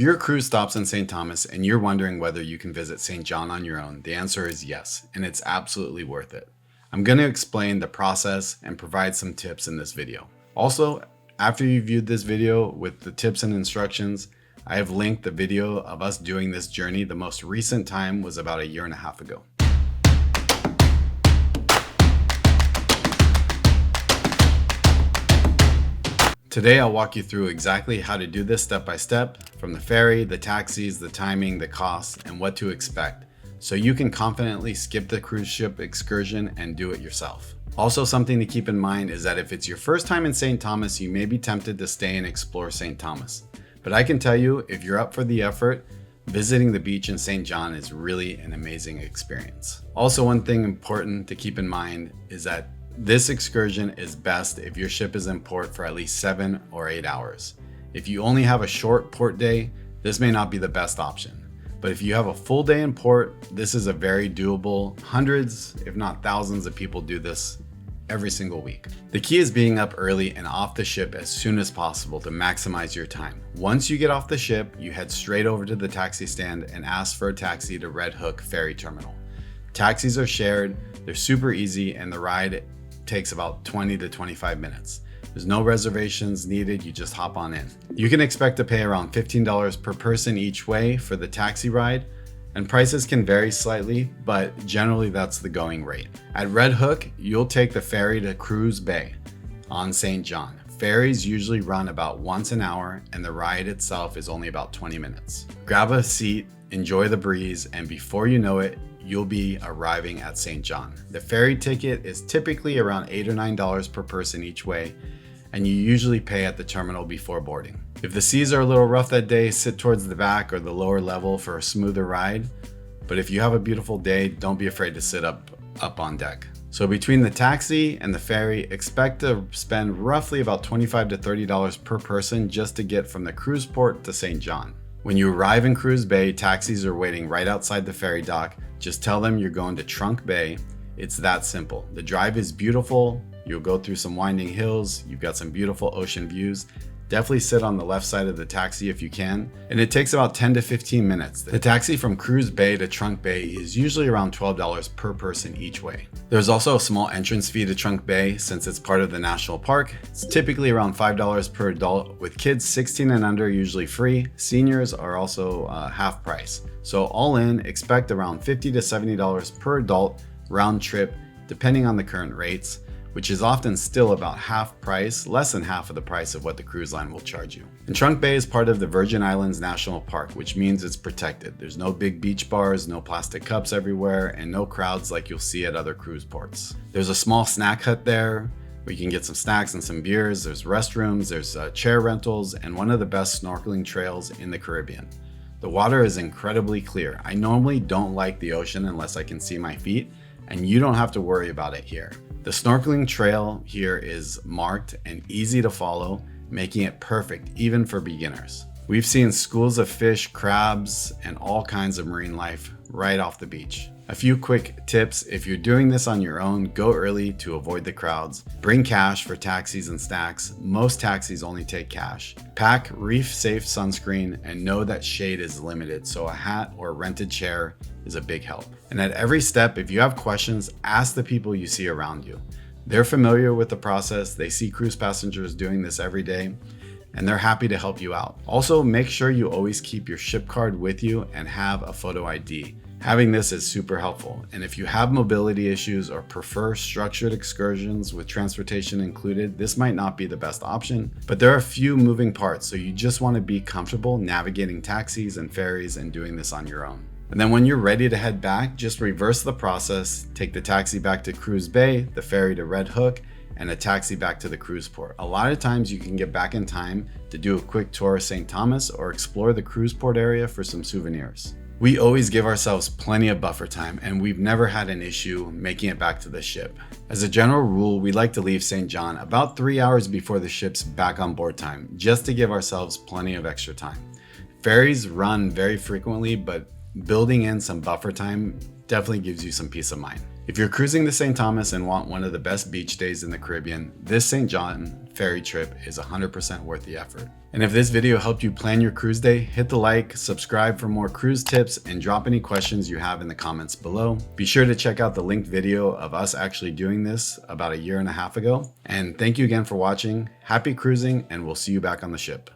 If your cruise stops in St. Thomas and you're wondering whether you can visit St. John on your own, the answer is yes, and it's absolutely worth it. I'm going to explain the process and provide some tips in this video. Also, after you viewed this video with the tips and instructions, I have linked the video of us doing this journey. The most recent time was about 1.5 years ago. Today I'll walk you through exactly how to do this step by step, from the ferry, the taxis, the timing, the costs, and what to expect, so you can confidently skip the cruise ship excursion and do it yourself. Also, something to keep in mind is that if it's your first time in St. Thomas, you may be tempted to stay and explore St. Thomas. But I can tell you, if you're up for the effort, visiting the beach in St. John is really an amazing experience. Also, one thing important to keep in mind is that this excursion is best if your ship is in port for at least 7 or 8 hours. If you only have a short port day, this may not be the best option. But if you have a full day in port, this is a very doable. Hundreds, if not thousands of people do this every single week. The key is being up early and off the ship as soon as possible to maximize your time. Once you get off the ship, you head straight over to the taxi stand and ask for a taxi to Red Hook Ferry Terminal. Taxis are shared, they're super easy, and the ride takes about 20 to 25 minutes. There's no reservations needed, you just hop on in. You can expect to pay around $15 per person each way for the taxi ride, and prices can vary slightly, but generally that's the going rate. At Red Hook, you'll take the ferry to Cruz Bay on St. John. Ferries usually run about once an hour, and the ride itself is only about 20 minutes. Grab a seat, enjoy the breeze, and before you know it, you'll be arriving at St. John. The ferry ticket is typically around $8 or $9 per person each way, and you usually pay at the terminal before boarding. If the seas are a little rough that day, sit towards the back or the lower level for a smoother ride. But if you have a beautiful day, don't be afraid to sit up on deck. So between the taxi and the ferry, expect to spend roughly about $25 to $30 per person just to get from the cruise port to St. John. When you arrive in Cruz Bay, taxis are waiting right outside the ferry dock. Just tell them you're going to Cruz Bay. It's that simple. The drive is beautiful. You'll go through some winding hills. You've got some beautiful ocean views. Definitely sit on the left side of the taxi if you can. And it takes about 10 to 15 minutes. The taxi from Cruz Bay to Cruz Bay is usually around $12 per person each way. There's also a small entrance fee to Cruz Bay since it's part of the national park. It's typically around $5 per adult, with kids 16 and under usually free. Seniors are also half price. So all in, expect around $50 to $70 per adult round trip, depending on the current rates, which is often still about half price, less than half of the price of what the cruise line will charge you. And Cruz Bay is part of the Virgin Islands National Park, which means it's protected. There's no big beach bars, no plastic cups everywhere, and no crowds like you'll see at other cruise ports. There's a small snack hut there where you can get some snacks and some beers. There's restrooms, there's chair rentals, and one of the best snorkeling trails in the Caribbean. The water is incredibly clear. I normally don't like the ocean unless I can see my feet, and you don't have to worry about it here. The snorkeling trail here is marked and easy to follow, making it perfect even for beginners. We've seen schools of fish, crabs, and all kinds of marine life right off the beach. A few quick tips: if you're doing this on your own, go early to avoid the crowds. Bring cash for taxis and snacks. Most taxis only take cash. Pack reef-safe sunscreen and know that shade is limited, so a hat or a rented chair is a big help. And at every step, if you have questions, ask the people you see around you. They're familiar with the process, they see cruise passengers doing this every day, and they're happy to help you out. Also, make sure you always keep your ship card with you and have a photo ID. Having this is super helpful. And if you have mobility issues or prefer structured excursions with transportation included, this might not be the best option, but there are a few moving parts, so you just want to be comfortable navigating taxis and ferries and doing this on your own. And then when you're ready to head back, just reverse the process. Take the taxi back to Cruz Bay, the ferry to Red Hook, and a taxi back to the cruise port. A lot of times you can get back in time to do a quick tour of St. Thomas or explore the cruise port area for some souvenirs. We always give ourselves plenty of buffer time, and we've never had an issue making it back to the ship. As a general rule, we like to leave St. John about 3 hours before the ship's back on board time, just to give ourselves plenty of extra time. Ferries run very frequently, but building in some buffer time definitely gives you some peace of mind. If you're cruising to St. Thomas and want one of the best beach days in the Caribbean, this St. John ferry trip is 100% worth the effort. And if this video helped you plan your cruise day, hit the like, subscribe for more cruise tips, and drop any questions you have in the comments below. Be sure to check out the linked video of us actually doing this about a year and a half ago. And thank you again for watching. Happy cruising, and we'll see you back on the ship.